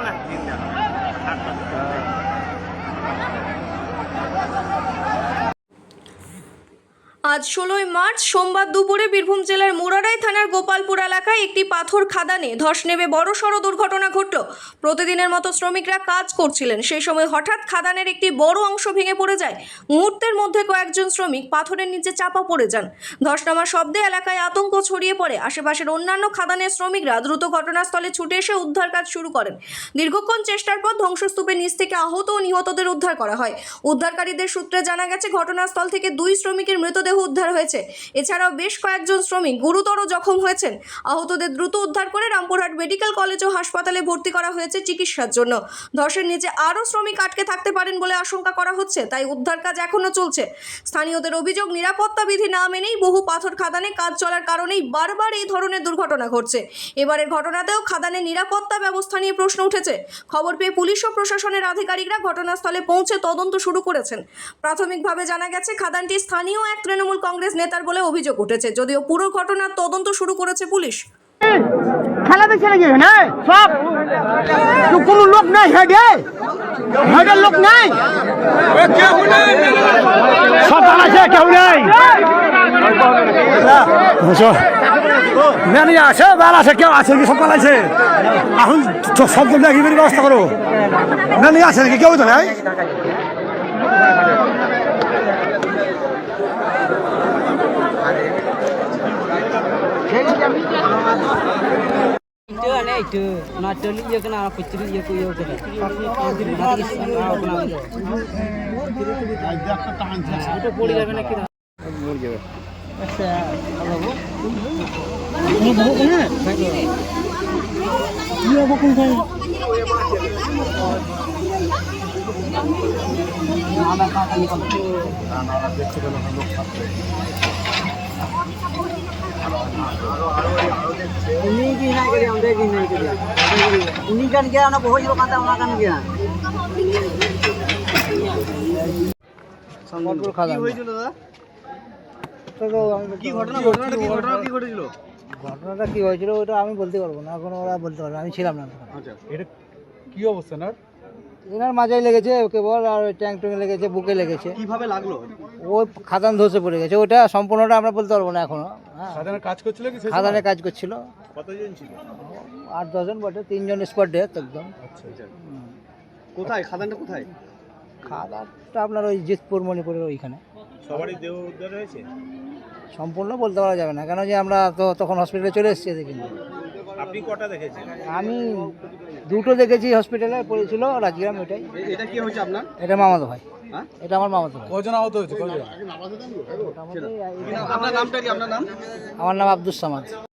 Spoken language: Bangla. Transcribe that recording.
আজ 16 মার্চ সোমবার দুপুরে বীরভূম জেলার মুরারাই থানার গোপালপুর এলাকায় একটি পাথর খাদানে ধস নেমে বড়সড় দুর্ঘটনা ঘটল। প্রতিদিনের মতো শ্রমিকরা কাজ করছিলেন, সেই সময় হঠাৎ খাদানের একটি বড় অংশ ভেঙে পড়ে যায়। মুহূর্তের মধ্যে কয়েকজন শ্রমিক পাথরের নিচে চাপা পড়ে যান। ধস নামার শব্দে এলাকায় আতঙ্ক ছড়িয়ে পড়ে। আশেপাশের অন্যান্য খাদানের শ্রমিকরা দ্রুত ঘটনাস্থলে ছুটে এসে উদ্ধার কাজ শুরু করেন। দীর্ঘক্ষণ চেষ্টার পর ধ্বংসস্তূপের নিচ থেকে আহত ও নিহতদের উদ্ধার করা হয়। উদ্ধারকারীদের সূত্রে জানা গেছে, ঘটনাস্থল থেকে 2 শ্রমিকের মৃতদেহ উদ্ধার হয়েছে। এছাড়াও বেশ কয়েকজন শ্রমিক গুরুতর জখম হয়েছেন। আহতদের দ্রুত উদ্ধার করে রামপুরহাট মেডিকেল কলেজ ও হাসপাতালে ভর্তি করা হয়েছে চিকিৎসার জন্য। ধসের নিচে আরও শ্রমিক আটকে থাকতে পারেন বলে আশঙ্কা করা হচ্ছে, তাই উদ্ধার কাজ এখনো চলছে। স্থানীয়দের অভিযোগ, নিরাপত্তা বিধি না মেনেই বহু পাথর খাদানে কাজ চলার কারণেই বারবার এই ধরনের দুর্ঘটনা ঘটছে। এবারের ঘটনাতেও খাদানের নিরাপত্তা ব্যবস্থা নিয়ে প্রশ্ন উঠেছে। খবর পেয়ে পুলিশ ও প্রশাসনের আধিকারিকরা ঘটনাস্থলে পৌঁছে তদন্ত শুরু করেছেন। প্রাথমিকভাবে জানা গেছে, খাদানটি স্থানীয় এক তৃণমূল কংগ্রেস নেতার বলে অভিযোগ উঠেছে, যদিও পুরো ঘটনার তদন্ত শুরু করেছে পুলিশ। খেলা দেখছে নাকি না সব তো কোনো লোক নাই, হেডের লোক নাই, সকাল আছে কেউ নেই, মেনে আছে বেল আছে, কেউ আছে কি সকাল আছে? এখন সব দেখি ব্যবস্থা করো, মেনে আছে নাকি কেউ তো নাই। itu natali ya kena apa ciri ya ku ya kena itu poli যাবে নাকি না মরে যাবে আচ্ছা হলো ini bukunya iya buku saya ada kata ni kan ana দেখতে পেলাম লোক থাকবে ini gina kali ande gina kali ini kan gya na boho jiro kanta ona kan gya সম্পর্ক খাদা কি হয়েছিল দাদা? কি ঘটনাটা কি ঘটেছিল? ঘটনাটা কি হয়েছিল ওটা আমি বলতে পারবো না, এখন ওরা বলতে পারবে, আমি ছিলাম না। আচ্ছা, এটা কি অবস্থা না? এনার মাজায় লেগেছে কেবল, আর ট্যাঙ্ক ট্যাঙ্ক লেগেছে, বুকে লেগেছে। কিভাবে লাগলো? ওই খাদান ধসে পড়ে গেছে, ওটা সম্পূর্ণটা আমরা বলতে পারবো না এখনো। খাদানে কাজ করছিল কি? খাদানে কাজ করছিল। কতজন ছিল? 8-10 জন বটে, 3 জন স্পট ডেথ একদম। আচ্ছা, কোথায় খাদানটা কোথায়? খাদানটা আপনার ওই জিতপুর মণিপুরের ওইখানে। সবারই দেহ উদ্ধার হয়েছে? সম্পূর্ণ বলতে পারা যাবে না, কেন যে আমরা তো তখন হসপিটালে চলে এসেছি। দেখুন আপনি কটা দেখেছেন? আমি দুটো দেখেছি, হসপিটালে পড়েছিল রাজগ্রাম। এটাই। এটা কি হয়েছে আপনার? এটা মামাতো ভাই। এটা আমার মামাতো ভাই। কজন আহত হয়েছে? মোটামুটি আপনার নামটা কি? আপনার নাম? আমার নাম আব্দুস সামাদ।